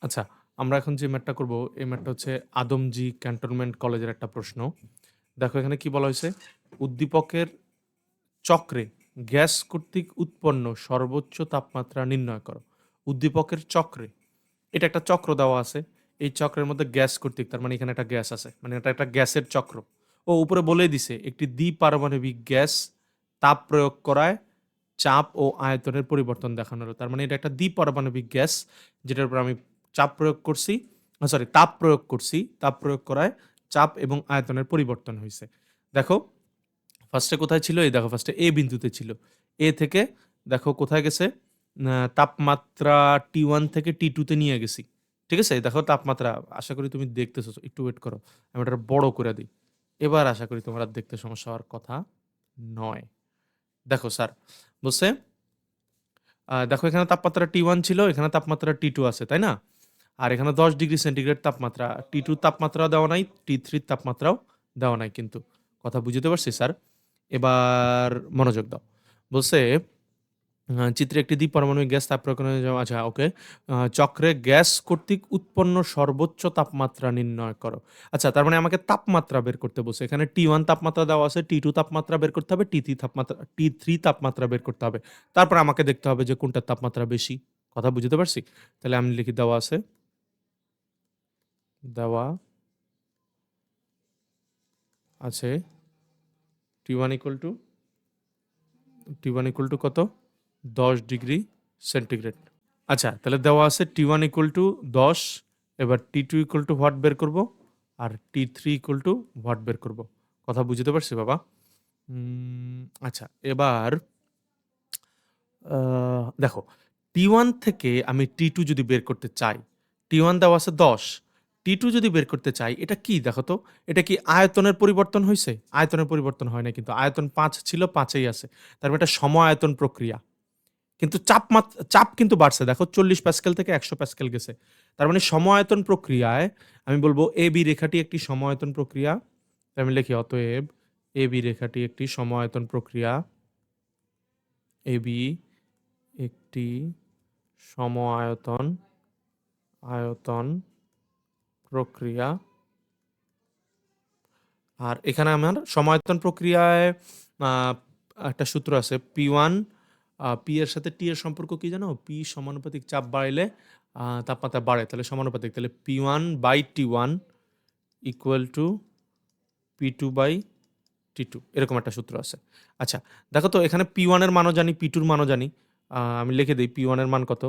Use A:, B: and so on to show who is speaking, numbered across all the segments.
A: আচ্ছা, আমরা এখন যে ম্যাথটা করব, এই ম্যাথটা হচ্ছে আদমজী ক্যান্টনমেন্ট কলেজের একটা প্রশ্ন। দেখো এখানে কি বলা হয়েছে? উদ্দীপকের চক্রে গ্যাস কর্তৃক উৎপন্ন সর্বোচ্চ তাপমাত্রা নির্ণয় করো। উদ্দীপকের চক্রে, এটা একটা চক্র দেওয়া আছে। এই চক্রের মধ্যে গ্যাস কর্তৃক, তার মানে এখানে একটা গ্যাস আছে, মানে এটা একটা গ্যাসের চক্র। ও উপরে বলেই দিছে একটি দ্বিপারমাণবিক গ্যাস তাপ প্রয়োগ করায় চাপ ও আয়তনের পরিবর্তন দেখানো হলো। তার মানে এটা একটা দ্বিপারমাণবিক গ্যাস, যেটার উপর আমি চাপ প্রয়োগ করছি, সরি তাপ প্রয়োগ করছি, তাপ প্রয়োগ করায় চাপ এবং আয়তনের পরিবর্তন হয়েছে। দেখো ফার্স্টে কোথায় ছিল? এই দেখো ফার্স্টে এ বিন্দুতে ছিল। এ থেকে দেখো কোথায় গেছে? তাপমাত্রা T1 থেকে T2 তে নিয়ে গেছি। ঠিক আছে? দেখো তাপমাত্রা, আশা করি তুমি দেখতেছো। একটু ওয়েট করো। আমি এটা বড় করে দিই। এবার আশা করি তোমার আর দেখতে সমস্যা হওয়ার কথা নয়। দেখো স্যার বলছে, দেখো এখানে তাপমাত্রা T1 ছিল, এখানে তাপমাত্রা T2 আছে, তাই না? আর এখানে 10 ডিগ্রি সেন্টিগ্রেড তাপমাত্রা। T2 তাপমাত্রাও দেওয়া নাই, T3 তাপমাত্রাও দেওয়া নাই কিন্তু। কথা বুঝতে পারছি স্যার? এবার মনোযোগ দাও। বলছে চিত্রে একটি দ্বিপারমাণবিক গ্যাস তাপ প্রয়োগ করে, আচ্ছা ওকে। চক্রে গ্যাস কর্তৃক উৎপন্ন সর্বোচ্চ তাপমাত্রা নির্ণয় করো। আচ্ছা তার মানে আমাকে তাপমাত্রা বের করতে বলছে। এখানে T1 তাপমাত্রা দেওয়া আছে, T2 তাপমাত্রা বের করতে হবে, T3 তাপমাত্রা বের করতে হবে। তারপর আমাকে দেখতে হবে যে কোনটার তাপমাত্রা বেশি। কথা বুঝতে পারছি? তাহলে আমি লিখি, দেওয়া আছে, দেওয়া আছে T1 ইকুয়াল টু কত? 10 ডিগ্রি সেন্টিগ্রেড। আচ্ছা তাহলে দেওয়া আছে T1 ইকুয়াল টু 10, এবার T2 ইকুয়াল টু হোয়াট বের করব, আর T3 ইকুয়াল টু হোয়াট বের করব। কথা বুঝতে পারছি বাবা? আচ্ছা এবার দেখো T1 থেকে আমি T2 যদি বের করতে চাই, T1 দেওয়া আছে 10, T2 যদি বের করতে চাই, এটা কি দেখো তো? এটা কি আয়তনের পরিবর্তন হয়েছে? আয়তনের পরিবর্তন হয় না কিন্তু। আয়তন 5 ছিল, 5এই আছে। তার মানে এটা সম আয়তন প্রক্রিয়া। কিন্তু চাপ কিন্তু বাড়ছে, দেখো 40 প্যাসকেল থেকে 100 প্যাসকেল গেছে। তার মানে সম-আয়তন প্রক্রিয়ায় আমি বলবো এবি রেখাটি একটি সম-আয়তন প্রক্রিয়া। তাই আমি লিখি অতএব এবি রেখাটি একটি সম-আয়তন প্রক্রিয়া। এবি একটি সম-আয়তন প্রক্রিয়া। আর এখানে আমার সম-আয়তন প্রক্রিয়ায় আহ, একটা সূত্র আছে P1, পি এর সাথে টি এর সম্পর্ক কি জানো? পি সমানুপাতিক চাপ বাড়াইলে তাপমাত্রা বাড়ে, তাহলে সমানুপাতিক, তাহলে P1/T1 ইকুয়াল টু P2/T2, এরকম একটা সূত্র আছে। আচ্ছা দেখো তো এখানে P1 এর মানও জানি, P2 এর মানও জানি। আমি লিখে দিই P1 এর মান কত।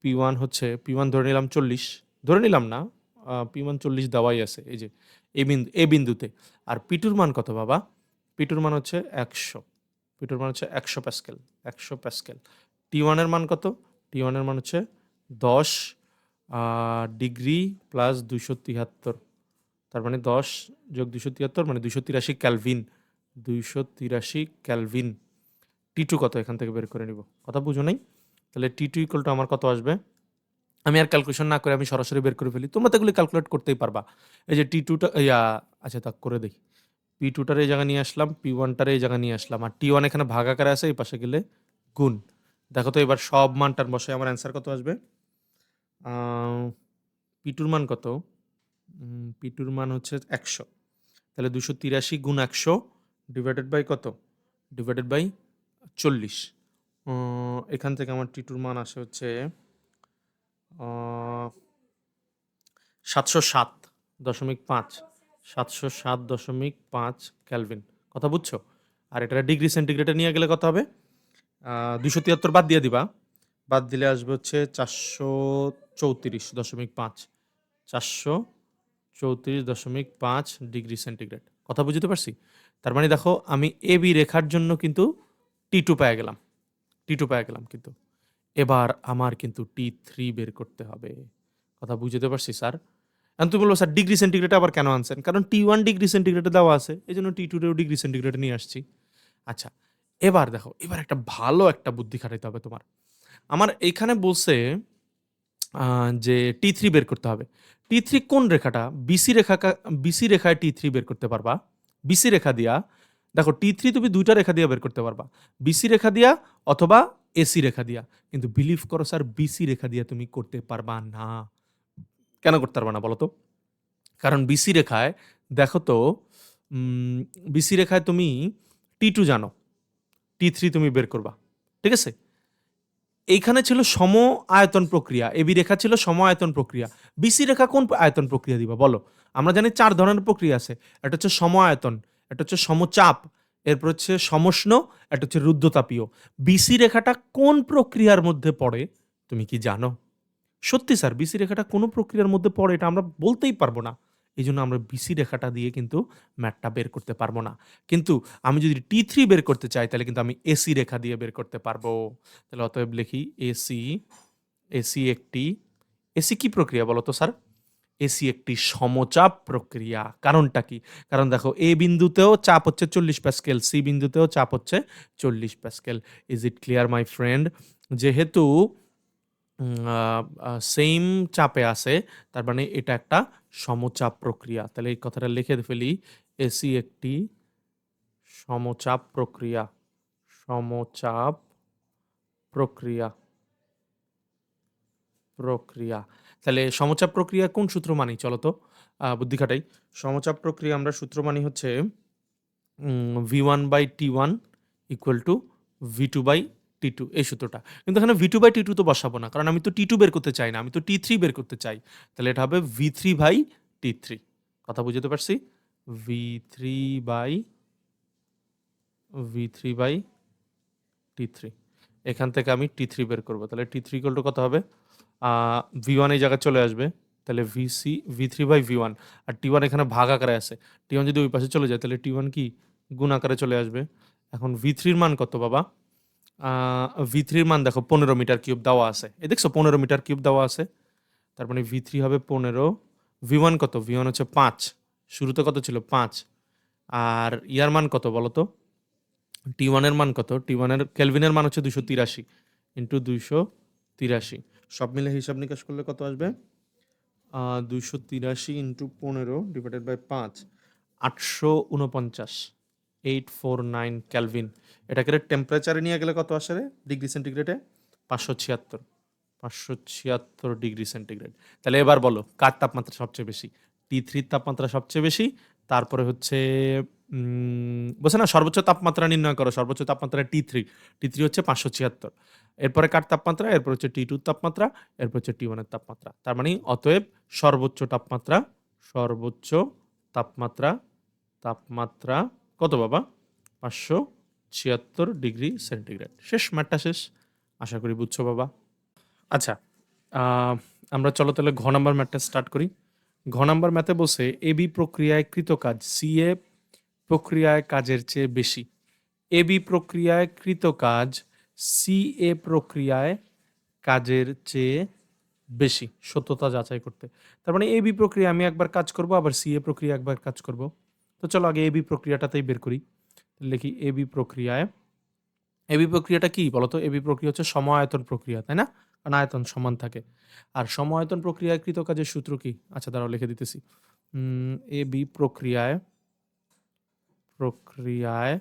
A: P1 ধরে নিলাম 40, ধরে নিলাম না, P1 40 দেওয়াই আছে এই যে এ বিন্দুতে। আর P2 মান কত বাবা? P2 মান হচ্ছে 100। P2 মান হচ্ছে 100 প্যাসকেল, 100 প্যাসকেল। T1 এর মান কত? T1 এর মান হচ্ছে 10 ডিগ্রি প্লাস 273। তার মানে 10 যোগ 273 মানে 283 ক্যালভিন। 283 ক্যালভিন। T2 কত এখান থেকে বের করে নিব। কথা বুঝো নাই? তাহলে T2 ইকুয়াল টু আমার কত আসবে? আমি আর ক্যালকুলেশন না করে আমি সরাসরি বের করে ফেলি। তোমরা তো এগুলো ক্যালকুলেট করতেই পারবা। এই যে T2টা, আচ্ছা তা করে দেই। P2টার এই জায়গায় নিয়ে আসলাম, P1টার এই জায়গায় নিয়ে আসলাম। আর T1 এখানে ভাগ আকারে আছে, এই পাশে গেলে গুণ। দেখো তো এবার সব মান টান বসাই, আমার অ্যান্সার কত আসবে? P2 মান কত? P2 মান হচ্ছে 100। তাহলে 283 গুণ 100 ডিভাইডেড বাই কত? Divided by 40। এখান থেকে আমার T2 মান আসে হচ্ছে 707.5, 707.5 ক্যালভিন। কথা বুঝছো? আর এটা ডিগ্রি সেন্টিগ্রেডে নিয়ে গেলে কত হবে? 273 বাদ দিয়ে দিবা। বাদ দিলে আসবে হচ্ছে 434.5, 434.5 ডিগ্রি সেন্টিগ্রেড। কথা বুঝতে পারছি? তার মানে দেখো আমি এবি রেখার জন্য কিন্তু T2 পেয়ে গেলাম, T2 পেয়ে গেলাম কিন্তু। এবার আমার কিন্তু T3 বের করতে হবে। কথা বুঝতে পারছি স্যার? এখন তুমি বলবো স্যার ডিগ্রি সেন্টিগ্রেডে আবার কেন আনছেন? কারণ T1 ডিগ্রি সেন্টিগ্রেডে দেওয়া আছে, এই জন্য T2রেও ডিগ্রি সেন্টিগ্রেডে নিয়ে আসছি। আচ্ছা এবার দেখো, এবার একটা ভালো একটা বুদ্ধি খাটাইতে হবে তোমার। আমার এইখানে বলছে যে T3 বের করতে হবে। T3 কোন রেখাটা? বিসি রেখায় T3 বের করতে পারবা। বিসি রেখা দিয়া দেখো T3 তুমি দুইটা রেখা দিয়া বের করতে পারবা, বিসি রেখা দিয়া অথবা এসি রেখা দিয়া। কিন্তু বিলিভ করো স্যার, বিসি রেখা দিয়া তুমি করতে পারবা না। কেন করতে পারবে না বলো তো? কারণ বিসি রেখায় দেখো তো, বিসি রেখায় তুমি T2 জানো, T3 তুমি বের করবা। ঠিক আছে? এইখানে ছিল সম আয়তন প্রক্রিয়া, এবি রেখা ছিল সম আয়তন প্রক্রিয়া। বিসি রেখা কোন আয়তন প্রক্রিয়া দিবা বলো? আমরা জানি 4 ধরনের প্রক্রিয়া আছে। একটা হচ্ছে সম আয়তন, একটা হচ্ছে সমচাপ, এরপর হচ্ছে সমষ্ণ, একটা হচ্ছে রুদ্ধতাপীয়। বিসি রেখাটা কোন প্রক্রিয়ার মধ্যে পড়ে তুমি কি জানো? সত্যি স্যার, বিসি রেখাটা কোনো প্রক্রিয়ার মধ্যে পড়ে এটা আমরা বলতেই পারবো না। এইজন্য আমরা বিসি রেখাটা দিয়ে কিন্তু ম্যাথটা বের করতে পারবো না। কিন্তু আমি যদি T3 বের করতে চাই তাহলে কিন্তু আমি এসি রেখা দিয়ে বের করতে পারবো। তাহলে অতএব লিখি এসি, এসি একটি, এসি কি প্রক্রিয়া বলো তো স্যার? এসি একটি সমচাপ প্রক্রিয়া। কারণটা কি? কারণ দেখো এ বিন্দুতেও চাপ হচ্ছে 40 প্যাসকেল, সি বিন্দুতেও চাপ হচ্ছে 40 Pascal. Is it clear my friend? যেহেতু সেইম চাপে আছে, তার মানে এটা একটা সমচাপ প্রক্রিয়া। তাহলে এই কথাটা লিখে ফেলি, এসি একটি সমচাপ প্রক্রিয়া, সমচাপ প্রক্রিয়া, প্রক্রিয়া। তাহলে সমচাপ প্রক্রিয়া কোন সূত্র মানি চলো তো? বুদ্ধি খাটাই। সমচাপ প্রক্রিয়া আমরা সূত্র মানি হচ্ছে V1/T1 ইকুয়াল টু V2/T2, এই সূত্রটা। কিন্তু এখানে V2/T2 তো বসাবো না, কারণ আমি তো T2 বের করতে চাই না, আমি তো T3 বের করতে চাই। তাহলে এটা হবে V3/T3। কথা বুঝতে পারছি? V3 by V3/T3। এখান থেকে আমি T3 বের করবো। তাহলে T3 ইকুয়াল টু কত হবে? V1 এই জায়গায় চলে আসবে, তাহলে V3/V1। আর T1 এখানে ভাগ আকারে আছে, T1 যদি ওই পাশে চলে যায় তাহলে T1 কি গুণ আকারে চলে আসবে। এখন V3-র মান কত বাবা? V3-র মান দেখো 15 মিটার কিউব দেওয়া আছে, এই দেখছো 15 মিটার কিউব দেওয়া আছে, তার মানে V3 হবে 15। V1 কত? V1 হচ্ছে 5, শুরুতে কত ছিল? 5। আর ইয়ার মান কত বলো তো? T1 এর মান কত? T1 এর কেলভিনের মান হচ্ছে 283 ইন্টু 283। সব মিলে হিসাব নিকাশ করলে কত আসবে? 283 ইন্টু 15 ডিভাইডেড বাই 5, 849, 849 ক্যালভিন। এটাকে টেম্পারেচারে নিয়ে গেলে কত আসে রে ডিগ্রি সেন্টিগ্রেডে? 576, 576 degree centigrade. তাহলে এবার বলো কার তাপমাত্রা সবচেয়ে বেশি? T3-র তাপমাত্রা সবচেয়ে বেশি, তারপরে হচ্ছে বলছে না সর্বোচ্চ তাপমাত্রা নির্ণয় করো, সর্বোচ্চ তাপমাত্রা T3, T3 হচ্ছে 576। এরপরে কার তাপমাত্রা? এরপর হচ্ছে T2-র তাপমাত্রা, এরপর হচ্ছে T1-এর তাপমাত্রা। তার মানে অতএব সর্বোচ্চ তাপমাত্রা, সর্বোচ্চ তাপমাত্রা, তাপমাত্রা কত বাবা? 576 ডিগ্রি সেন্টিগ্রেড। শেষ, ম্যাটটা শেষ। আশা করি বুঝছো বাবা। আচ্ছা, আমরা চলো তাহলে ঘ নাম্বার ম্যাথটা স্টার্ট করি। ঘ নাম্বার ম্যাথে বসে এবি প্রক্রিয়ায় কৃত কাজ সিএ প্রক্রিয়ায় কাজের চেয়ে বেশি। এবি প্রক্রিয়ায় কৃত কাজ সিএ প্রক্রিয়ায় কাজের চেয়ে বেশি, সত্যতা যাচাই করতে। তার মানে এবি প্রক্রিয়া আমি একবার কাজ করব, আবার সিএ প্রক্রিয়া একবার কাজ করব। তো চলো আগে এবি প্রক্রিয়াটাতেই বের করি। লিখি এবি প্রক্রিয়ায়, এবি প্রক্রিয়াটা কি বলতো? এবি প্রক্রিয়া হচ্ছে সম আয়তন প্রক্রিয়া, তাই না? কারণ আয়তন সমান থাকে। আর সম আয়তন প্রক্রিয়ায় কৃত কাজের সূত্র কি? আচ্ছা দাঁড়াও লিখে দিতেছি। এবি প্রক্রিয়ায়, প্রক্রিয়ায়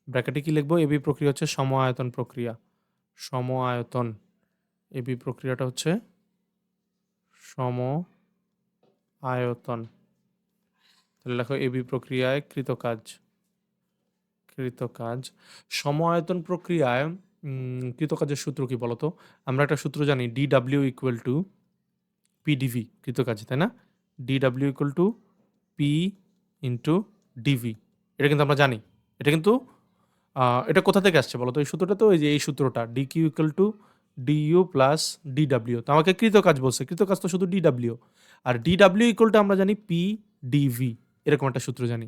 A: ব্র্যাকেটে কি লিখবো? এবি প্রক্রিয়া হচ্ছে সম আয়তন প্রক্রিয়া, সম আয়তন। এবি প্রক্রিয়াটা হচ্ছে সম আয়তন। তাহলে লেখো এবি প্রক্রিয়ায় কৃত কাজ, কৃত কাজ। সম আয়তন প্রক্রিয়ায় কৃত কাজের সূত্র কি বলতো? আমরা একটা সূত্র জানি, DW ইকুয়াল টু পিডিভি, কৃত কাজ, তাই না? DW equal to P into DV, এটা কিন্তু আমরা জানি। এটা কিন্তু এটা কোথা থেকে আসছে বলতো এই সূত্রটা? তো এই যে এই সূত্রটা DQ equal to DU plus DW. তো আমাকে কৃত কাজ বলছে, কৃত কাজ তো শুধু ডিডাব্লিউ। আর ডিডাব্লিউ ইকুয়াল টু আমরা জানি পি ডিভি, এরকম একটা সূত্র জানি।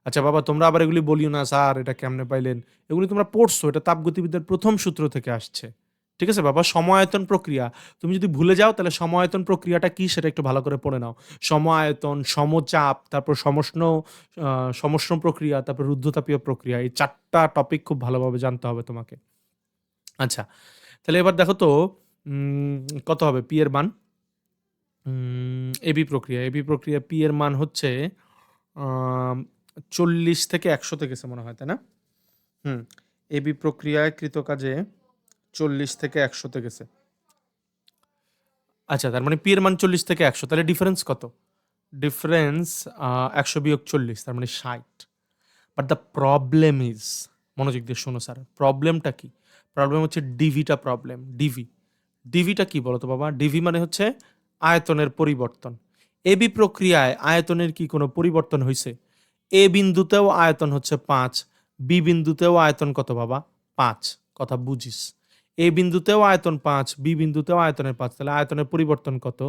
A: আচ্ছা বাবা, তোমরা আবার এগুলি বলিও না স্যার এটা কেমনে পাইলেন, এগুলি তোমরা পড়ছো, এটা তাপগতিবিদ্যার প্রথম সূত্র থেকে আসছে। ঠিক আছে বাবা? সমায়তন প্রক্রিয়া, তুমি যদি ভুলে যাও তাহলে সমায়তন প্রক্রিয়াটা কি সেটা একটু ভালো করে পড়ে নাও। সমায়তন, সমচাপ, তারপর সমষ্ণ প্রক্রিয়া, তারপর রুদ্ধতাপীয় প্রক্রিয়া, এই 4টা টপিক খুব ভালোভাবে জানতে হবে তোমাকে। আচ্ছা, তাহলে এবার দেখো তো কত হবে পি এর মান? এবি প্রক্রিয়া, এবি প্রক্রিয়া পি এর মান হচ্ছে 40 থেকে 100 গেছে মনে হয়, তাই না? এবি প্রক্রিয়ায় কৃত কাজে 40 থেকে 100 গেছে। আচ্ছা, তার মানে পি এর মান 40 থেকে 100, তাহলে ডিফারেন্স কত? ডিফারেন্স 100 বিয়োগ 40, তার মানে 60। বাট দ্য প্রবলেম ইজ, মনোযোগ দিয়ে শোনো স্যার, প্রবলেমটা কি? প্রবলেম হচ্ছে ডিভিটা প্রবলেম। ডিভিটা কি বলো তো বাবা? ডিভি মানে হচ্ছে আয়তনের পরিবর্তন। এবি প্রক্রিয়ায় আয়তনের কি কোনো পরিবর্তন হয়েছে? এ বিন্দুতেও আয়তন হচ্ছে 5, বি বিন্দুতেও আয়তন কত বাবা? 5। কথা বুঝিস? এ বিন্দুতেও আয়তন 5, বি বিন্দুতেও আয়তনের 5, তাহলে আয়তনের পরিবর্তন কত?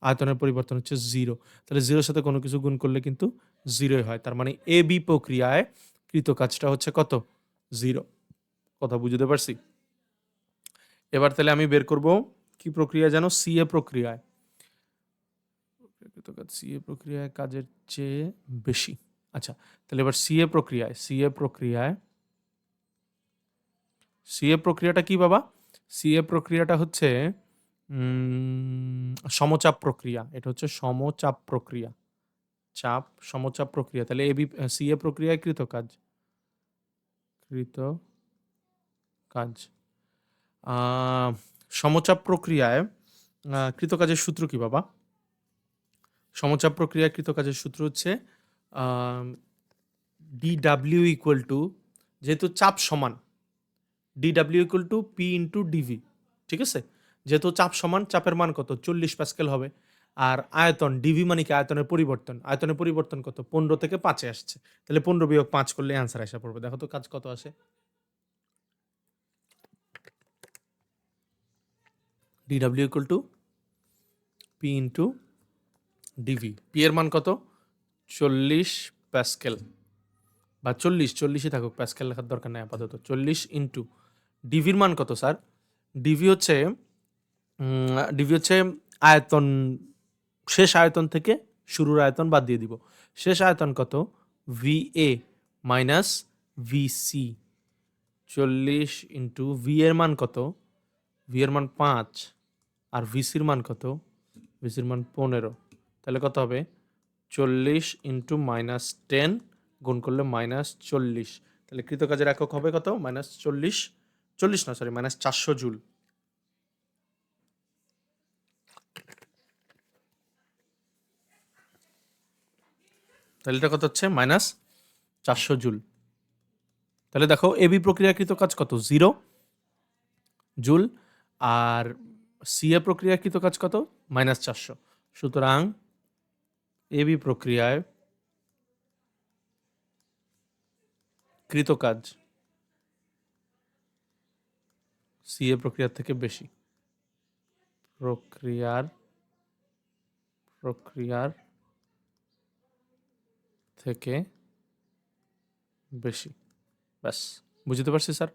A: আয়তনের পরিবর্তন হচ্ছে 0। তাহলে 0 এর সাথে কোনো কিছু গুণ করলে কিন্তু 0 হয়। তার মানে এ বি প্রক্রিয়ায় কৃত কাজটা হচ্ছে কত? 0। কথা বুঝতে পারছি? এবার তাহলে আমি বের করব কি প্রক্রিয়া জানো? সিএ প্রক্রিয়ায়। কৃত কাজ সিএ প্রক্রিয়ায় কাজের চেয়ে বেশি। আচ্ছা, তাহলে এবার সিএ প্রক্রিয়াটা কি বাবা? সিএ প্রক্রিয়াটা হচ্ছে সমচাপ প্রক্রিয়া। এটা হচ্ছে সমচাপ প্রক্রিয়া। সমচাপ প্রক্রিয়া। তাহলে সিএ প্রক্রিয়ায় কৃত কাজ। সমচাপ প্রক্রিয়ায় কৃত কাজের সূত্র কি বাবা? সমচাপ প্রক্রিয়ায় কৃত কাজের সূত্র হচ্ছে ডিডাব্লিউ ইকুয়াল টু, যেহেতু চাপ সমান, DW equal to P into DV. ঠিক আছে? যেহেতু চাপ সমান, চাপের মান কত? 40 প্যাসকেল হবে। আর আয়তন, ডিভি মানে কি? আয়তনের পরিবর্তন। আয়তনের পরিবর্তন কত? 15 থেকে 5-এ আসছে। তাহলে 15 বিয়োগ 5 করলে অ্যান্সার আসা পড়বে। দেখো তো কাজ কত আসে। DW equal to P into DV. P এর মান কত? 40 প্যাসকেল, বা 40ই থাকুক, প্যাসকেল লেখার দরকার নেই আপাতত। 40 ইন্টু ডিভির মান কত স্যার? ডিভি হচ্ছে আয়তন, শেষ আয়তন থেকে শুরুর আয়তন বাদ দিয়ে দিব। শেষ আয়তন কত? V A minus V C. 40 into V এর মান কত? ভি এর মান 5, আর ভিসির মান কত? ভিসির মান 15। তাহলে কত হবে? 40 ইন্টু -10 গুণ করলে -40। তাহলে কৃতকাজের একক হবে কত? -40, 40 না সরি, -400 জুল। তাহলে এটা কত হচ্ছে? -400 জুল। তাহলে দেখো এবি প্রক্রিয়াকৃত কাজ কত? 0 জুল। আর সিএ প্রক্রিয়াকৃত কাজ কত? -400। সুতরাং এবি প্রক্রিয়ায় কৃত কাজ সিএ প্রক্রিয়ার থেকে বেশি। প্রক্রিয়ার থেকে বেশি। ব্যাস, বুঝতে পারছি স্যার?